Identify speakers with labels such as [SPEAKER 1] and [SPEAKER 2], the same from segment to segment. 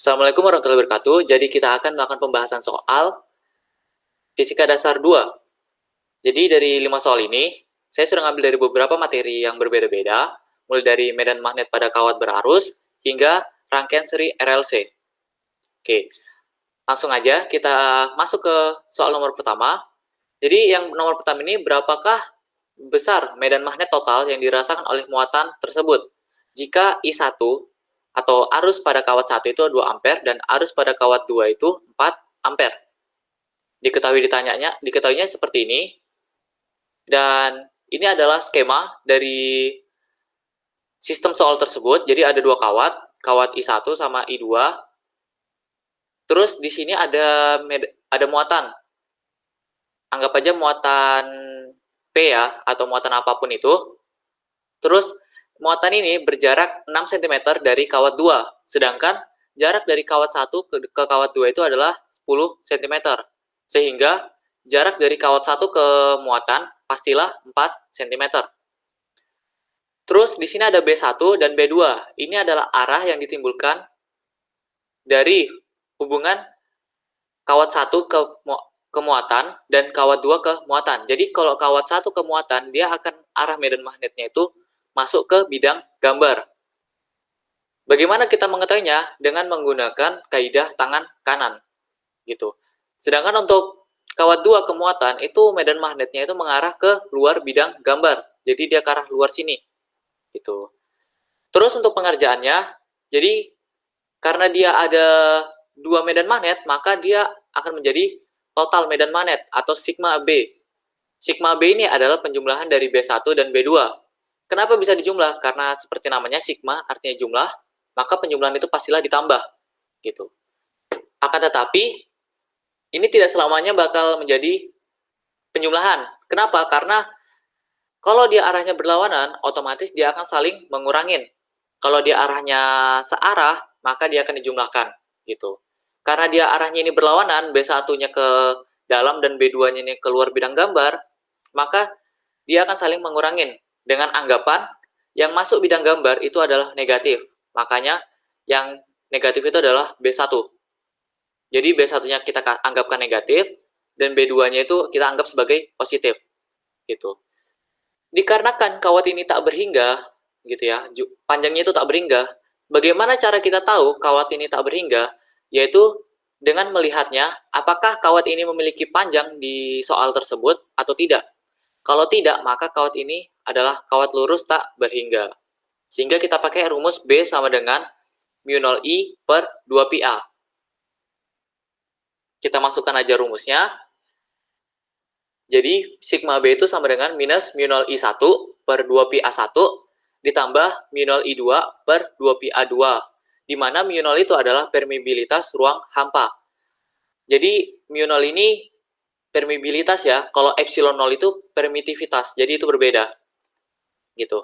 [SPEAKER 1] Assalamualaikum warahmatullahi wabarakatuh. Jadi kita akan melakukan pembahasan soal Fisika Dasar 2. Jadi dari 5 soal ini, saya sudah ngambil dari beberapa materi yang berbeda-beda, mulai dari medan magnet pada kawat berarus hingga rangkaian seri RLC. Oke, langsung aja kita masuk ke soal nomor pertama. Jadi yang nomor pertama ini, berapakah besar medan magnet total yang dirasakan oleh muatan tersebut? Jika I1 atau arus pada kawat 1 itu 2 ampere dan arus pada kawat 2 itu 4 ampere. Diketahuinya seperti ini. Dan ini adalah skema dari sistem soal tersebut. Jadi ada dua kawat I1 sama I2. Terus di sini ada muatan. Anggap aja muatan P ya, atau muatan apapun itu. Terus muatan ini berjarak 6 cm dari kawat 2, sedangkan jarak dari kawat 1 ke kawat 2 itu adalah 10 cm. Sehingga jarak dari kawat 1 ke muatan pastilah 4 cm. Terus di sini ada B1 dan B2. Ini adalah arah yang ditimbulkan dari hubungan kawat 1 ke muatan dan kawat 2 ke muatan. Jadi kalau kawat 1 ke muatan, dia akan arah medan magnetnya itu masuk ke bidang gambar. Bagaimana kita mengetahuinya? Dengan menggunakan kaidah tangan kanan. Gitu. Sedangkan untuk kawat 2 ke muatan, itu medan magnetnya itu mengarah ke luar bidang gambar. Jadi dia ke arah luar sini. Gitu. Terus untuk pengerjaannya, jadi karena dia ada dua medan magnet, maka dia akan menjadi total medan magnet atau sigma B. Sigma B ini adalah penjumlahan dari B1 dan B2. Kenapa bisa dijumlah? Karena seperti namanya sigma artinya jumlah, maka penjumlahan itu pastilah ditambah. Gitu. Akan tetapi, ini tidak selamanya bakal menjadi penjumlahan. Kenapa? Karena kalau dia arahnya berlawanan, otomatis dia akan saling mengurangin. Kalau dia arahnya searah, maka dia akan dijumlahkan. Gitu. Karena dia arahnya ini berlawanan, B1-nya ke dalam dan B2-nya ini keluar bidang gambar, maka dia akan saling mengurangin dengan anggapan yang masuk bidang gambar itu adalah negatif. Makanya yang negatif itu adalah B1. Jadi B1-nya kita anggapkan negatif dan B2-nya itu kita anggap sebagai positif. Gitu. Dikarenakan kawat ini tak berhingga, gitu ya, panjangnya itu tak berhingga. Bagaimana cara kita tahu kawat ini tak berhingga? Yaitu dengan melihatnya apakah kawat ini memiliki panjang di soal tersebut atau tidak. Kalau tidak, maka kawat ini adalah kawat lurus tak berhingga. Sehingga kita pakai rumus B sama dengan mu0I per 2πA. Kita masukkan aja rumusnya. Jadi, sigma B itu sama dengan minus mu0I1 per 2πA1 ditambah mu0I2 per 2πA2. Di mana mu0 itu adalah permeabilitas ruang hampa. Jadi, mu0 ini permeabilitas ya, kalau epsilon 0 itu permitivitas, jadi itu berbeda. Gitu.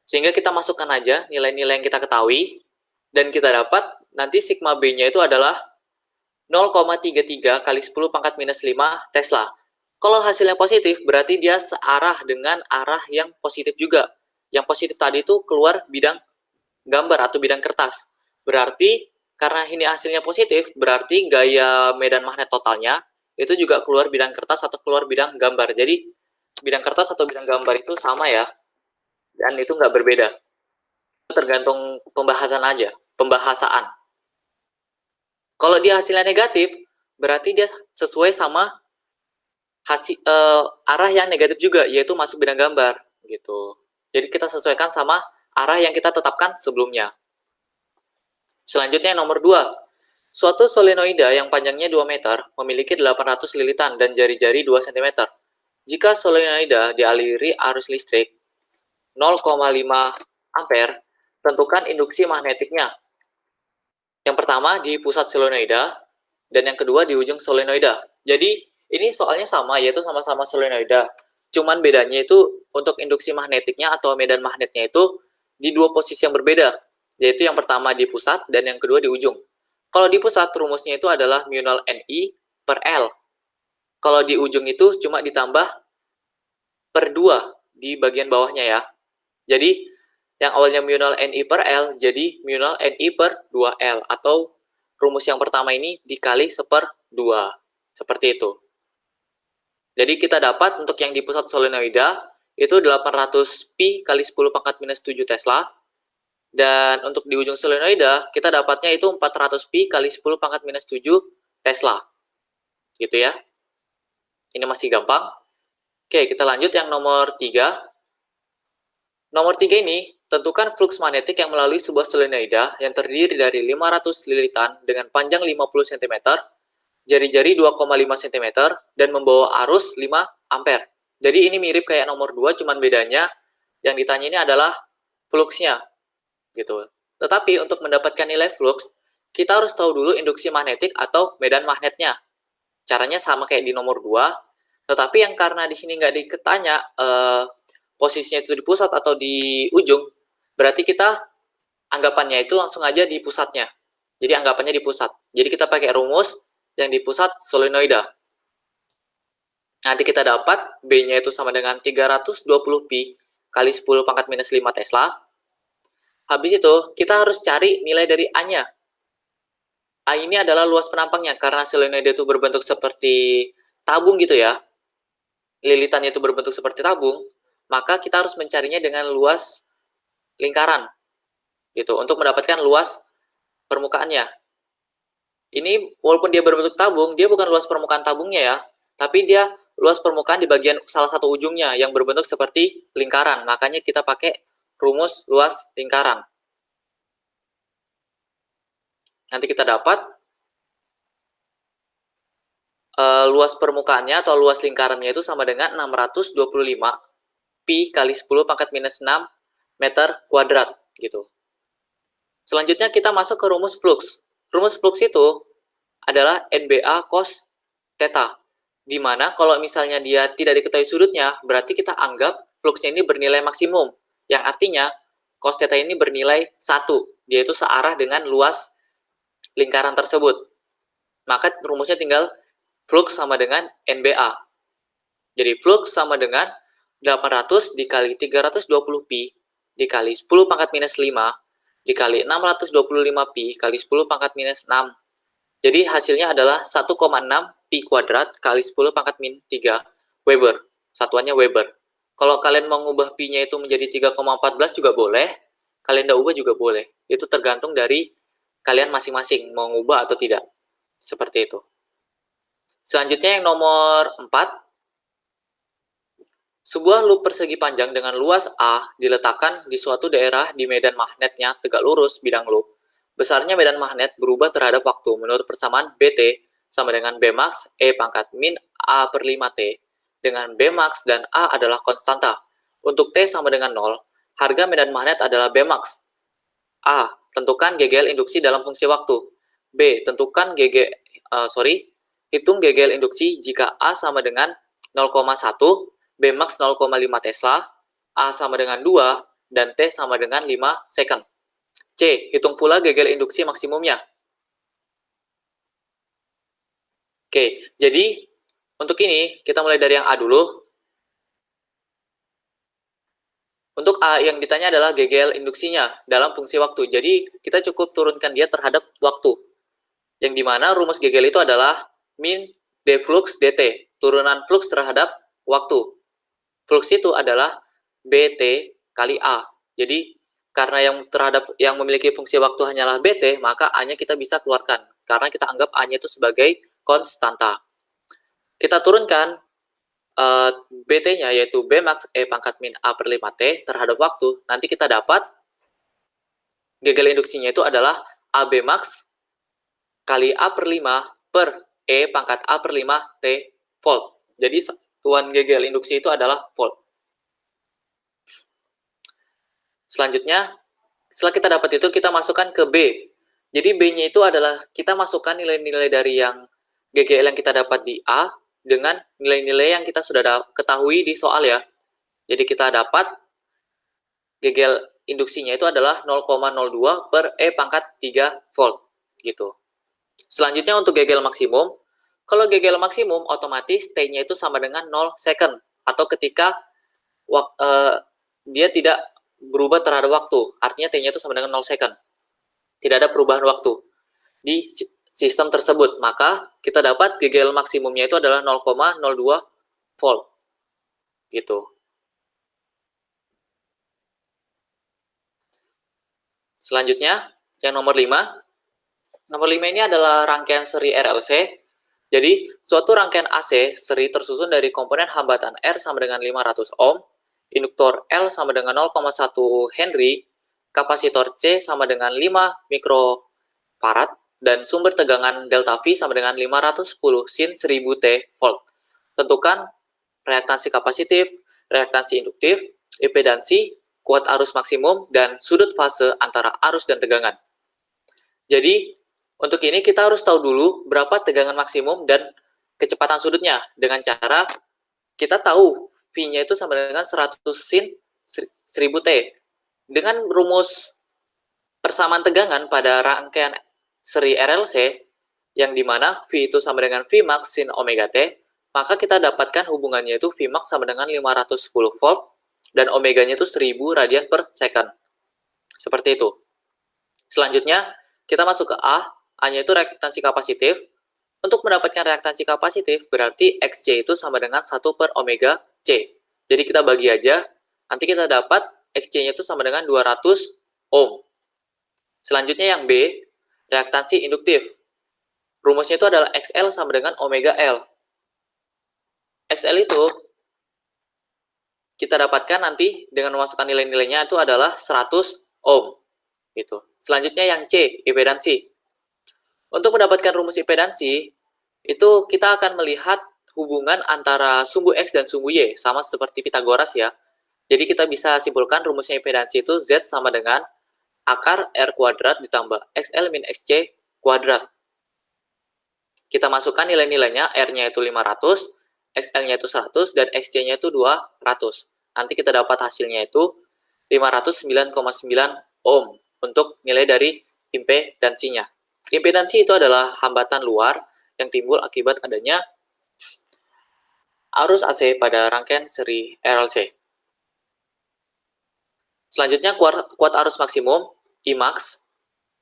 [SPEAKER 1] Sehingga kita masukkan aja nilai-nilai yang kita ketahui, dan kita dapat nanti sigma B-nya itu adalah 0,33 kali 10 pangkat minus 5 Tesla. Kalau hasilnya positif, berarti dia searah dengan arah yang positif juga. Yang positif tadi itu keluar bidang gambar atau bidang kertas. Berarti, karena ini hasilnya positif, berarti gaya medan magnet totalnya itu juga keluar bidang kertas atau keluar bidang gambar. Jadi, bidang kertas atau bidang gambar itu sama ya, dan itu nggak berbeda. Itu tergantung pembahasan aja, pembahasaan. Kalau dia hasilnya negatif, berarti dia sesuai sama arah yang negatif juga, yaitu masuk bidang gambar. Gitu. Jadi kita sesuaikan sama arah yang kita tetapkan sebelumnya. Selanjutnya nomor 2. Suatu solenoida yang panjangnya 2 meter memiliki 800 lilitan dan jari-jari 2 cm. Jika solenoida dialiri arus listrik 0,5 ampere, tentukan induksi magnetiknya. Yang pertama di pusat solenoida dan yang kedua di ujung solenoida. Jadi ini soalnya sama, yaitu sama-sama solenoida. Cuman bedanya itu untuk induksi magnetiknya atau medan magnetnya itu di dua posisi yang berbeda, yaitu yang pertama di pusat dan yang kedua di ujung. Kalau di pusat, rumusnya itu adalah mu0 Ni per L. Kalau di ujung itu cuma ditambah per 2 di bagian bawahnya ya. Jadi, yang awalnya mu0 Ni per L, jadi mu0 Ni per 2L. Atau rumus yang pertama ini dikali 1/2. Seperti itu. Jadi kita dapat untuk yang di pusat solenoida itu 800 pi kali 10 pangkat minus 7 Tesla. Dan untuk di ujung solenoida, kita dapatnya itu 400 pi kali 10 pangkat minus 7 Tesla. Gitu ya. Ini masih gampang. Oke, kita lanjut yang nomor 3. Nomor 3 ini, tentukan fluks magnetik yang melalui sebuah solenoida yang terdiri dari 500 lilitan dengan panjang 50 cm, jari-jari 2,5 cm, dan membawa arus 5 ampere. Jadi ini mirip kayak nomor 2, cuman bedanya yang ditanya ini adalah fluksnya. Gitu. Tetapi untuk mendapatkan nilai fluks, kita harus tahu dulu induksi magnetik atau medan magnetnya. Caranya sama kayak di nomor 2, tetapi yang karena di sini nggak diketanya posisinya itu di pusat atau di ujung, berarti kita anggapannya itu langsung aja di pusatnya. Jadi anggapannya di pusat. Jadi kita pakai rumus yang di pusat solenoida. Nanti kita dapat B-nya itu sama dengan 320 pi kali 10 pangkat minus 5 Tesla. Habis itu, kita harus cari nilai dari A-nya. A ini adalah luas penampangnya, karena solenoida itu berbentuk seperti tabung gitu ya. Lilitannya itu berbentuk seperti tabung, maka kita harus mencarinya dengan luas lingkaran gitu untuk mendapatkan luas permukaannya. Ini walaupun dia berbentuk tabung, dia bukan luas permukaan tabungnya ya, tapi dia luas permukaan di bagian salah satu ujungnya yang berbentuk seperti lingkaran. Makanya kita pakai rumus luas lingkaran. Nanti kita dapat luas permukaannya atau luas lingkarannya itu sama dengan 625 pi kali 10 pangkat minus 6 meter kuadrat gitu. Selanjutnya kita masuk ke rumus flux. Rumus flux itu adalah NBA cos theta. Di mana kalau misalnya dia tidak diketahui sudutnya, berarti kita anggap fluxnya ini bernilai maksimum. Yang artinya cos theta ini bernilai 1. Dia itu searah dengan luas lingkaran tersebut. Maka rumusnya tinggal flux sama dengan NBA. Jadi flux sama dengan 800 dikali 320 pi dikali 10 pangkat minus 5 dikali 625 pi kali 10 pangkat minus 6. Jadi hasilnya adalah 1,6 pi kuadrat kali 10 pangkat min 3 Weber. Satuannya Weber. Kalau kalian mau ngubah pi-nya itu menjadi 3,14 juga boleh. Kalian tidak ubah juga boleh. Itu tergantung dari kalian masing-masing mau ngubah atau tidak. Seperti itu. Selanjutnya yang nomor 4. Sebuah loop persegi panjang dengan luas A diletakkan di suatu daerah di medan magnetnya tegak lurus bidang loop. Besarnya medan magnet berubah terhadap waktu menurut persamaan BT sama dengan Bmax E pangkat min A per 5T, dengan Bmax dan A adalah konstanta. Untuk T sama dengan 0, harga medan magnet adalah Bmax. A. Tentukan GGL induksi dalam fungsi waktu. B. Hitung GGL induksi jika A sama dengan 0,1, Bmax 0,5 Tesla, A sama dengan 2, dan T sama dengan 5 second. C. Hitung pula GGL induksi maksimumnya. Oke, jadi untuk ini kita mulai dari yang A dulu. Untuk A yang ditanya adalah GGL induksinya dalam fungsi waktu. Jadi kita cukup turunkan dia terhadap waktu. Yang dimana rumus GGL itu adalah min d flux dt, turunan flux terhadap waktu. Flux itu adalah BT kali A. Jadi karena yang memiliki fungsi waktu hanyalah BT, maka A-nya kita bisa keluarkan karena kita anggap A-nya itu sebagai konstanta. Kita turunkan BT-nya yaitu Bmax E pangkat min A per 5T terhadap waktu. Nanti kita dapat GGL induksinya itu adalah AB max kali A per 5 per E pangkat A per 5 T volt. Jadi satuan GGL induksi itu adalah volt. Selanjutnya, setelah kita dapat itu, kita masukkan ke B. Jadi B-nya itu adalah kita masukkan nilai-nilai dari yang GGL yang kita dapat di A dengan nilai-nilai yang kita sudah ketahui di soal ya. Jadi kita dapat GGL induksinya itu adalah 0,02 per E pangkat 3 volt. Gitu. Selanjutnya untuk GGL maksimum, kalau GGL maksimum otomatis T-nya itu sama dengan 0 second atau ketika dia tidak berubah terhadap waktu, artinya T-nya itu sama dengan 0 second. Tidak ada perubahan waktu. di sistem tersebut. Maka kita dapat GGL maksimumnya itu adalah 0,02 volt. Gitu. Selanjutnya, yang nomor 5. Nomor 5 ini adalah rangkaian seri RLC. Jadi, suatu rangkaian AC seri tersusun dari komponen hambatan R sama dengan 500 ohm, induktor L sama dengan 0,1 Henry, kapasitor C sama dengan 5 mikrofarad, dan sumber tegangan delta V sama dengan 510 sin 1000 T volt. Tentukan reaktansi kapasitif, reaktansi induktif, impedansi, kuat arus maksimum, dan sudut fase antara arus dan tegangan. Jadi, untuk ini kita harus tahu dulu berapa tegangan maksimum dan kecepatan sudutnya dengan cara kita tahu V-nya itu sama dengan 100 sin 1000 T. Dengan rumus persamaan tegangan pada rangkaian seri RLC yang dimana V itu sama dengan Vmax sin omega T, maka kita dapatkan hubungannya itu Vmax sama dengan 510 volt dan omeganya itu 1000 radian per second. Seperti itu. Selanjutnya, kita masuk ke A. A-nya itu reaktansi kapasitif. Untuk mendapatkan reaktansi kapasitif, berarti XC itu sama dengan 1 per omega C. Jadi kita bagi aja, nanti kita dapat XC-nya itu sama dengan 200 ohm. Selanjutnya yang B, reaktansi induktif. Rumusnya itu adalah XL sama dengan omega L. XL itu kita dapatkan nanti dengan memasukkan nilai-nilainya itu adalah 100 ohm. Gitu. Selanjutnya yang C, impedansi. Untuk mendapatkan rumus impedansi, itu kita akan melihat hubungan antara sumbu X dan sumbu Y, sama seperti Pitagoras ya. Jadi kita bisa simpulkan rumusnya impedansi itu Z sama dengan akar R kuadrat ditambah XL min XC kuadrat. Kita masukkan nilai-nilainya, R-nya itu 500, XL-nya itu 100, dan XC-nya itu 200. Nanti kita dapat hasilnya itu 509,9 ohm untuk nilai dari impedansinya. Impedansi itu adalah hambatan luar yang timbul akibat adanya arus AC pada rangkaian seri RLC. Selanjutnya kuat arus maksimum, Imax,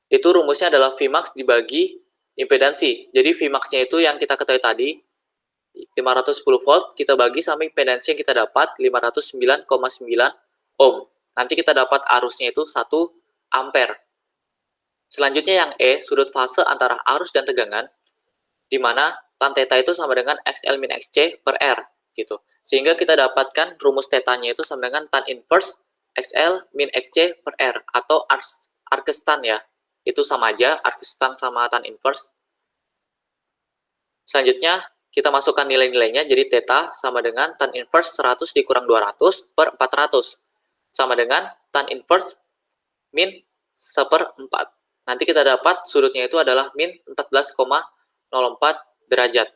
[SPEAKER 1] itu rumusnya adalah Vmax dibagi impedansi. Jadi Vmax-nya itu yang kita ketahui tadi, 510 volt, kita bagi sama impedansi yang kita dapat, 509,9 ohm. Nanti kita dapat arusnya itu 1 ampere. Selanjutnya yang E, sudut fase antara arus dan tegangan, di mana tan theta itu sama dengan XL min XC per R, gitu. Sehingga kita dapatkan rumus theta-nya itu sama dengan tan inverse XL min XC per R, atau arkestan ya. Itu sama aja, arkestan sama tan inverse. Selanjutnya, kita masukkan nilai-nilainya, jadi theta sama dengan tan inverse 100 dikurang 200 per 400, sama dengan tan inverse min 1/4. Nanti kita dapat sudutnya itu adalah min 14,04 derajat.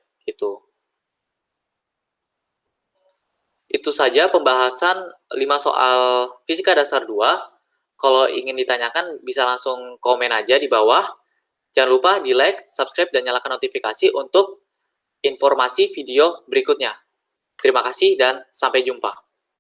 [SPEAKER 1] Itu saja pembahasan 5 soal fisika dasar 2. Kalau ingin ditanyakan bisa langsung komen aja di bawah. Jangan lupa di like, subscribe, dan nyalakan notifikasi untuk informasi video berikutnya. Terima kasih dan sampai jumpa.